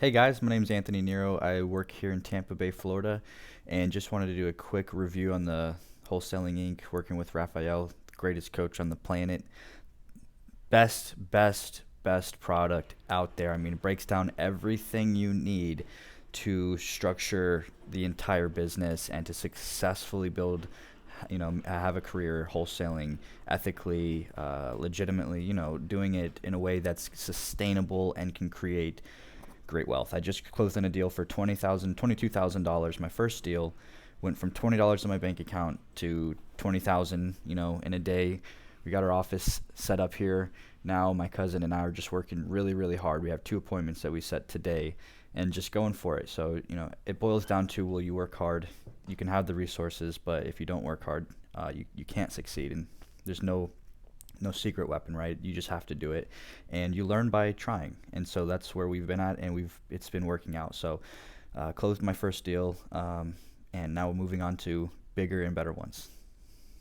Hey guys, my name is Anthony Nero. I work here in Tampa Bay, Florida, and just wanted to do a quick review on the Wholesaling Inc. working with Rafael, the greatest coach on the planet. Best product out there. I mean, it breaks down everything you need to structure the entire business and to successfully build, have a career wholesaling ethically, legitimately, doing it in a way that's sustainable and can create great wealth. I just closed in a deal for $22,000. My first deal went from $20 in my bank account to 20,000, in a day. We got our office set up here. Now my cousin and I are just working really, really hard. We have 2 appointments that we set today and just going for it. So, it boils down to, will you work hard? You can have the resources, but if you don't work hard, you can't succeed. And there's no secret weapon, right? You just have to do it, and you learn by trying. And so that's where we've been at, and it's been working out. So closed my first deal, and now we're moving on to bigger and better ones.